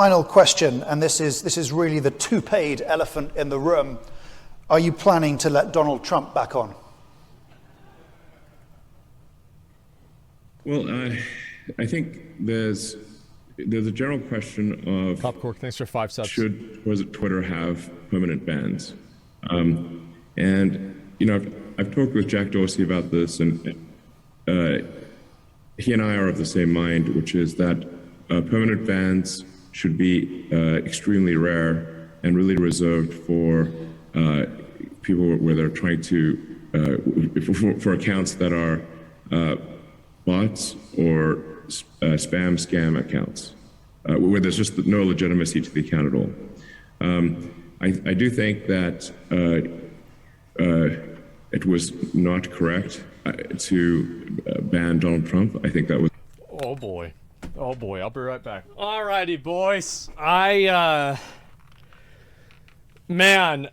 final question, and this is really the two-paid elephant in the room. Are you planning to let Donald Trump back on? Well, I think there's a general question of Popcork, thanks for 5 subs. Should Twitter have permanent bans? And you know, I've talked with Jack Dorsey about this, and he and I are of the same mind, which is that permanent bans should be extremely rare and really reserved for people where they're trying to for accounts that are bots or spam scam accounts, where there's just no legitimacy to the account at all. I do think that it was not correct to ban Donald Trump. I think that was. Oh boy, I'll be right back. Alrighty, boys. Man,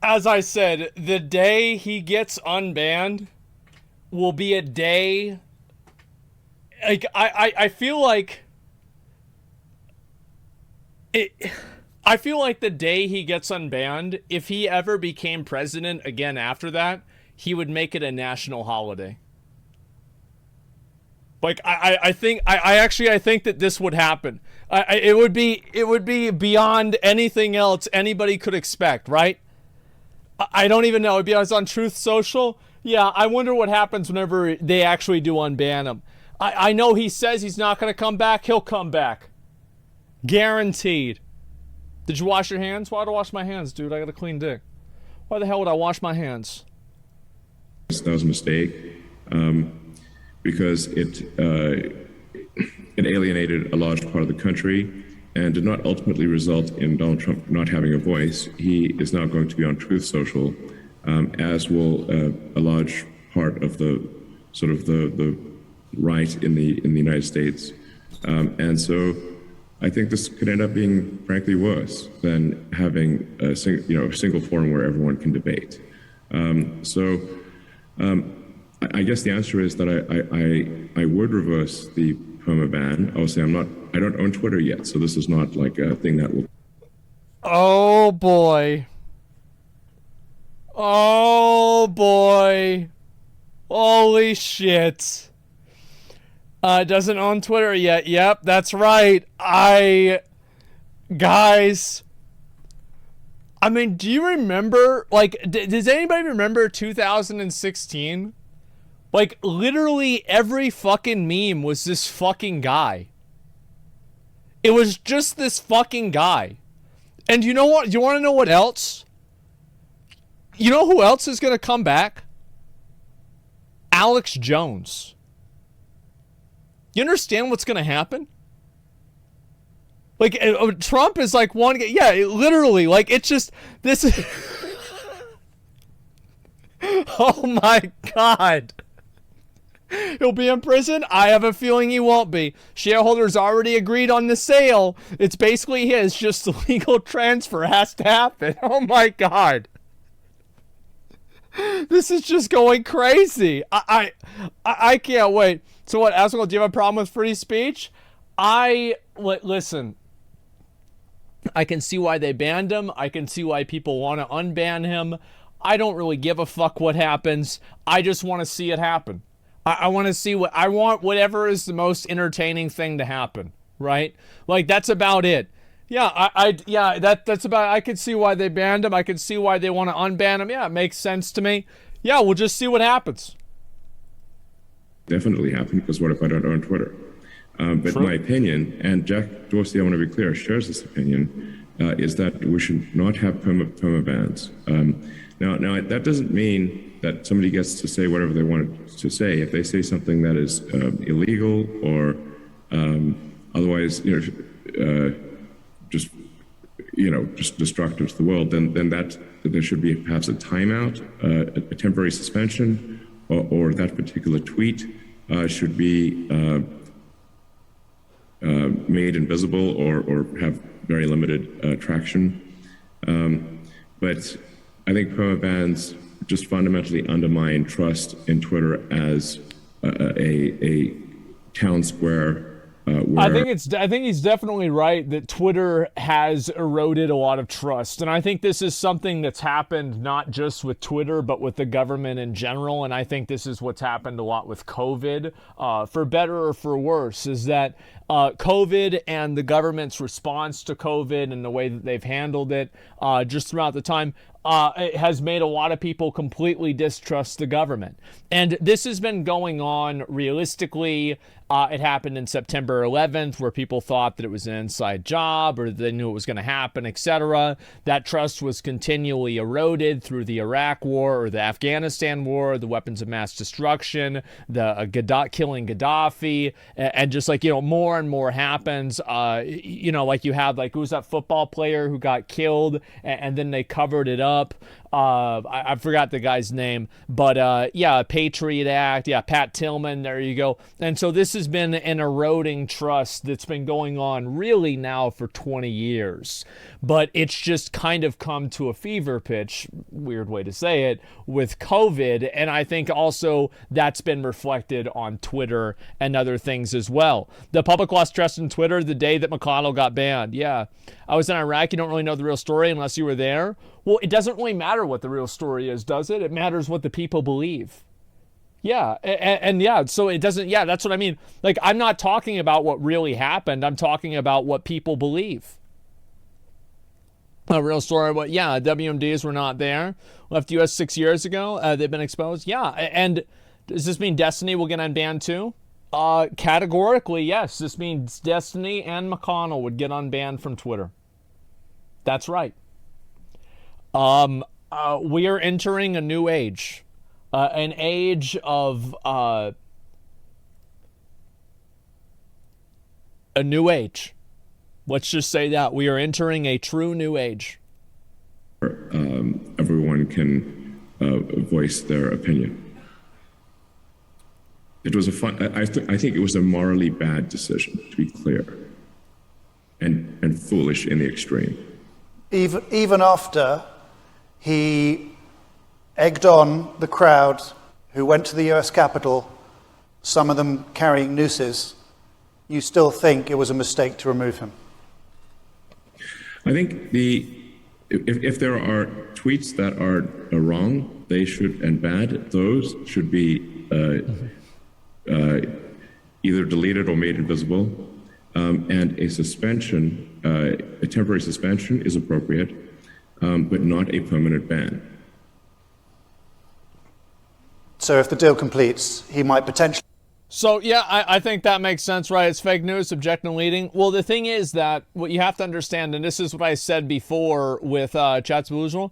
as I said, the day he gets unbanned will be a day. Like I feel like it. I feel like the day he gets unbanned, if he ever became president again after that, he would make it a national holiday. Like I think that this would happen. It would be beyond anything else anybody could expect, right? I don't even know. It'd be on Truth Social. Yeah, I wonder what happens whenever they actually do unban him. I know he says he's not going to come back. He'll come back. Guaranteed. Did you wash your hands? Why do I wash my hands, dude? I got a clean dick. Why the hell would I wash my hands? That was a mistake because it alienated a large part of the country and did not ultimately result in Donald Trump not having a voice. He is now going to be on Truth Social, as will a large part of the sort of the right in the United States, and so I think this could end up being, frankly, worse than having a single forum where everyone can debate. I guess the answer is that I would reverse the perma ban. Obviously, I don't own Twitter yet, so this is not like a thing that will. Oh boy. Oh boy. Holy shit. Doesn't own Twitter yet. Yep, that's right. Guys, I mean, do you remember, like, does anybody remember 2016? Like, literally every fucking meme was this fucking guy. It was just this fucking guy. And you know what? You want to know what else? You know who else is going to come back? Alex Jones. You understand what's going to happen? Like, Trump is like one guy. Yeah, literally. Like, it's just, this is. Oh my God. He'll be in prison? I have a feeling he won't be. Shareholders already agreed on the sale. It's basically his. Just the legal transfer has to happen. Oh my God. This is just going crazy. I can't wait. So what, Asmongold, do you have a problem with free speech? Listen. I can see why they banned him. I can see why people want to unban him. I don't really give a fuck what happens. I just want to see it happen. I want to see I want whatever is the most entertaining thing to happen, right? Like, that's about it. Yeah, that's about, I can see why they banned him. I can see why they want to unban him. Yeah, it makes sense to me. Yeah, we'll just see what happens. Definitely happen, because what if I don't own Twitter? But True. My opinion, and Jack Dorsey, I want to be clear, shares this opinion, is that we should not have perma bans. Now that doesn't mean that somebody gets to say whatever they want to say. If they say something that is illegal or otherwise, just destructive to the world, then that there should be perhaps a timeout, a temporary suspension, or that particular tweet should be made invisible or have very limited traction. But I think perma bans just fundamentally undermine trust in Twitter as a town square I think he's definitely right that Twitter has eroded a lot of trust. And I think this is something that's happened not just with Twitter, but with the government in general. And I think this is what's happened a lot with COVID, for better or for worse, is that COVID and the government's response to COVID and the way that they've handled it just throughout the time it has made a lot of people completely distrust the government. And this has been going on realistically. It happened in September 11th, where people thought that it was an inside job or they knew it was going to happen, etc. That trust was continually eroded through the Iraq War or the Afghanistan War, the weapons of mass destruction, the killing Gaddafi, and just like, more and more happens. Like you have, like, who was that football player who got killed and then they covered it up? I forgot the guy's name, but Patriot Act, Pat Tillman, there you go. And so this has been an eroding trust that's been going on really now for 20 years, but it's just kind of come to a fever pitch, weird way to say it, with COVID. And I think also that's been reflected on Twitter and other things as well. The public lost trust in Twitter the day that McConnell got banned. Yeah, I was in Iraq. You don't really know the real story unless you were there. Well, it doesn't really matter what the real story is, does it? It matters what the people believe. Yeah, so it doesn't, that's what I mean. Like, I'm not talking about what really happened. I'm talking about what people believe. A real story, but WMDs were not there. Left U.S. 6 years ago. They've been exposed. Yeah, and does this mean Destiny will get unbanned too? Categorically, yes. This means Destiny and McConnell would get unbanned from Twitter. That's right. We are entering a new age, an age of a new age. Let's just say that we are entering a true new age. Everyone can voice their opinion. It was I think it was a morally bad decision, to be clear, and foolish in the extreme. Even after he egged on the crowd who went to the US Capitol, some of them carrying nooses, you still think it was a mistake to remove him? I think if there are tweets that are wrong, they should, and bad, those should be either deleted or made invisible. And a suspension, a temporary suspension is appropriate, but not a permanent ban. So if the deal completes, he might potentially... So, I think that makes sense, right? It's fake news, subjective leading. Well, the thing is that what you have to understand, and this is what I said before with Chats Boozle.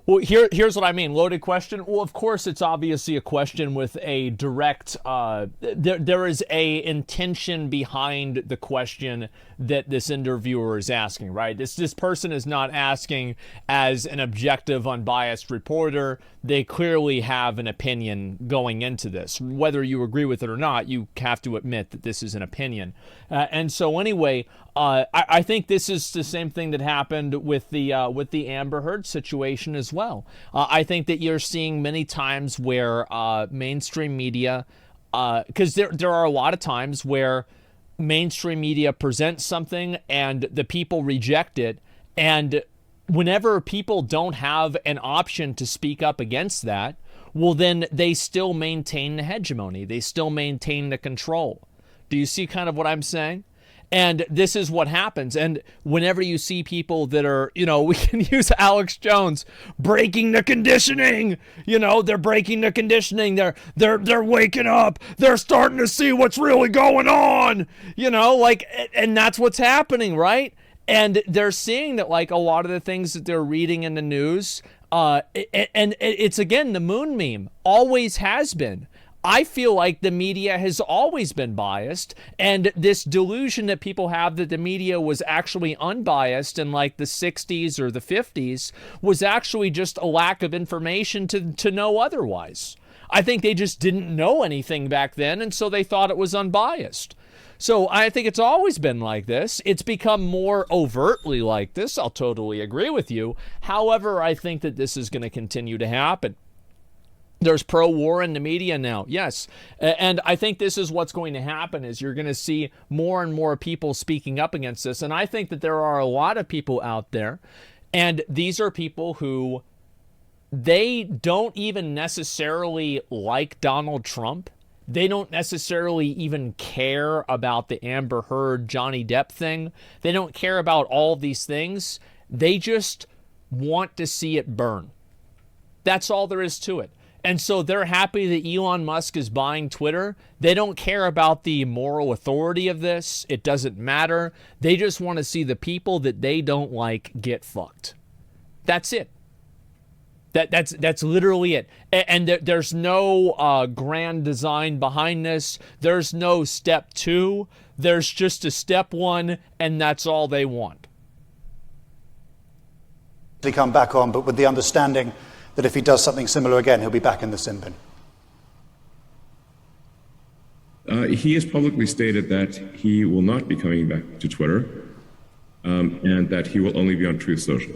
Well, here's what I mean. Loaded question. Well, of course, it's obviously a question with a direct... there is a intention behind the question that this interviewer is asking, right? This person is not asking as an objective, unbiased reporter. They clearly have an opinion going into this. Whether you agree with it or not, you have to admit that this is an opinion. And so anyway, I think this is the same thing that happened with the Amber Heard situation as well. I think that you're seeing many times where mainstream media, because there are a lot of times where mainstream media presents something and the people reject it, and whenever people don't have an option to speak up against that, well, then they still maintain the hegemony. They still maintain the control. Do you see kind of what I'm saying? And this is what happens. And whenever you see people that are, we can use Alex Jones, breaking the conditioning, they're breaking the conditioning. They're waking up. They're starting to see what's really going on, and that's what's happening, right? And they're seeing that, like, a lot of the things that they're reading in the news, and it's, again, the moon meme, always has been. I feel like the media has always been biased, and this delusion that people have that the media was actually unbiased in like the 60s or the 50s was actually just a lack of information to know otherwise. I think they just didn't know anything back then, and so they thought it was unbiased. So I think it's always been like this. It's become more overtly like this. I'll totally agree with you. However, I think that this is going to continue to happen. There's pro-war in the media now, yes. And I think this is what's going to happen is you're going to see more and more people speaking up against this. And I think that there are a lot of people out there, and these are people who they don't even necessarily like Donald Trump. They don't necessarily even care about the Amber Heard, Johnny Depp thing. They don't care about all of these things. They just want to see it burn. That's all there is to it. And so they're happy that Elon Musk is buying Twitter. They don't care about the moral authority of this. It doesn't matter. They just want to see the people that they don't like get fucked. That's it. That's literally it. And there's no grand design behind this. There's no step 2. There's just a step 1, and that's all they want. He come back on, but with the understanding that if he does something similar again, he'll be back in the sin bin. He has publicly stated that he will not be coming back to Twitter, and that he will only be on Truth Social.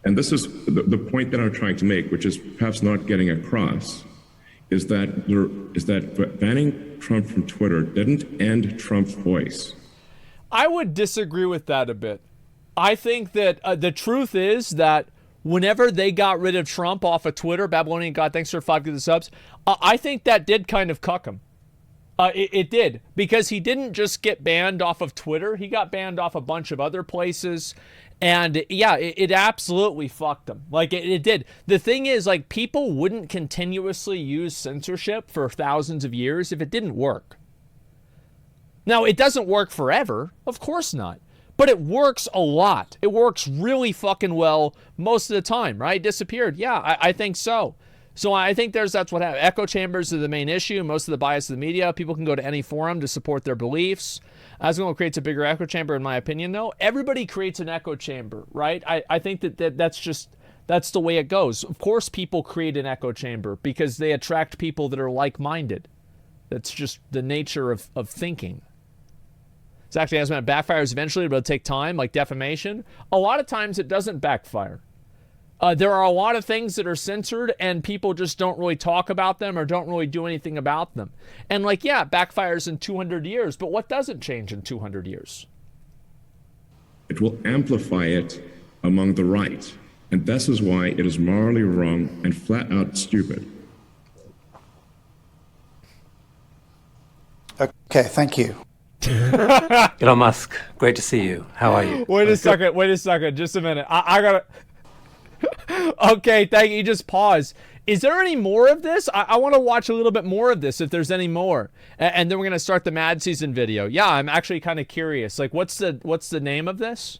And this is the point that I'm trying to make, which is perhaps not getting across, is that banning Trump from Twitter didn't end Trump's voice. I would disagree with that a bit. I think that the truth is that whenever they got rid of Trump off of Twitter, Babylonian God, thanks for 5 good subs, I think that did kind of cuck him. It did, because he didn't just get banned off of Twitter. He got banned off a bunch of other places. And yeah, it absolutely fucked him. Like it did. The thing is, like, people wouldn't continuously use censorship for thousands of years if it didn't work. Now, it doesn't work forever. Of course not. But it works a lot. It works really fucking well most of the time, right? Disappeared. Yeah, I think so. So I think that's what happened. Echo chambers are the main issue. Most of the bias of the media. People can go to any forum to support their beliefs. Asmongold creates a bigger echo chamber, in my opinion, though. Everybody creates an echo chamber, right? I think that's the way it goes. Of course, people create an echo chamber because they attract people that are like-minded. That's just the nature of thinking. It's actually, as it backfires eventually, but it'll take time, like defamation. A lot of times it doesn't backfire. There are a lot of things that are censored and people just don't really talk about them or don't really do anything about them. And like, yeah, it backfires in 200 years, but what doesn't change in 200 years? It will amplify it among the right. And this is why it is morally wrong and flat out stupid. Okay, thank you. Elon Musk, great to see you. How are you? Wait a second, just a minute. I gotta... Okay, thank you. Just pause. Is there any more of this? I want to watch a little bit more of this if there's any more. And then we're going to start the Mad Season video. Yeah, I'm actually kind of curious. Like, what's the name of this?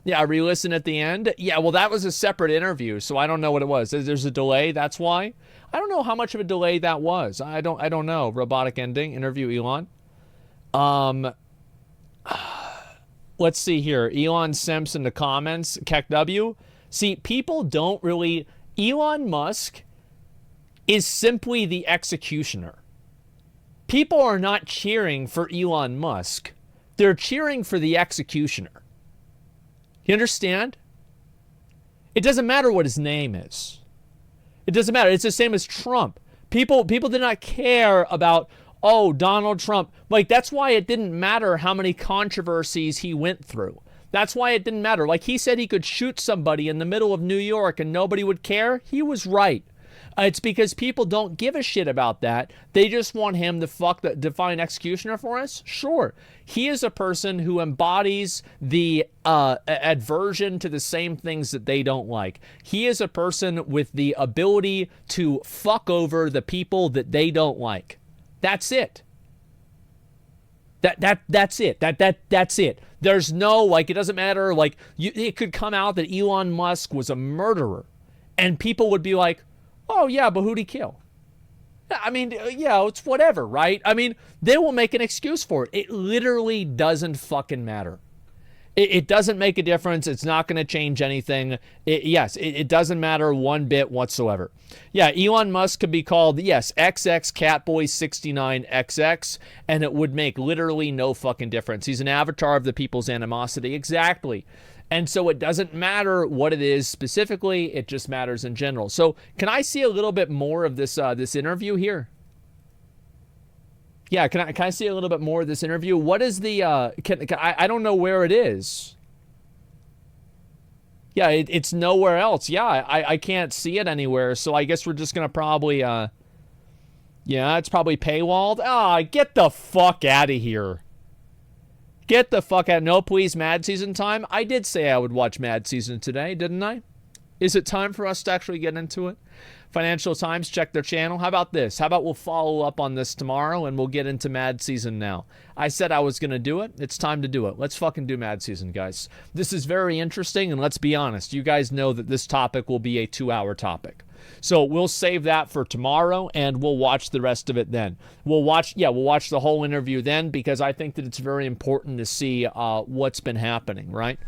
Yeah, re-listen at the end. Yeah, well, that was a separate interview, so I don't know what it was. There's a delay, that's why. I don't know how much of a delay that was. I don't know. Robotic ending, interview Elon. Let's see here. Elon Simps in the comments. KEKW. See, people don't really... Elon Musk is simply the executioner. People are not cheering for Elon Musk. They're cheering for the executioner. You understand? It doesn't matter what his name is. It doesn't matter. It's the same as Trump. People did not care about... Oh, Donald Trump. Like, that's why it didn't matter how many controversies he went through. That's why it didn't matter. Like, he said he could shoot somebody in the middle of New York and nobody would care. He was right. It's because people don't give a shit about that. They just want him to fuck the divine executioner for us. Sure. He is a person who embodies the aversion to the same things that they don't like. He is a person with the ability to fuck over the people that they don't like. That's it. That's it. That's it. There's no, like, it doesn't matter. Like, it could come out that Elon Musk was a murderer, and people would be like, "Oh yeah, but who'd he kill?" I mean, yeah, it's whatever, right? I mean, they will make an excuse for it. It literally doesn't fucking matter. It doesn't make a difference. It's not going to change anything. It doesn't matter one bit whatsoever. Yeah, Elon Musk could be called, yes, XX Catboy69XX, and it would make literally no fucking difference. He's an avatar of the people's animosity. Exactly. And so it doesn't matter what it is specifically. It just matters in general. So can I see a little bit more of this this interview here? Yeah, can I see a little bit more of this interview? What is the, I don't know where it is. Yeah, it's nowhere else. Yeah, I can't see it anywhere, so I guess we're just going to probably, yeah, it's probably paywalled. Ah, get the fuck out of here. Get the fuck out. No, please, Mad Season time. I did say I would watch Mad Season today, didn't I? Is it time for us to actually get into it? Financial Times, check their channel. How about this? How about we'll follow up on this tomorrow and we'll get into Mad Season now. I said I was going to do it. It's time to do it. Let's fucking do Mad Season, guys. This is very interesting, and let's be honest. You guys know that this topic will be a 2-hour topic. So we'll save that for tomorrow, and we'll watch the rest of it then. We'll watch the whole interview then, because I think that it's very important to see what's been happening, right?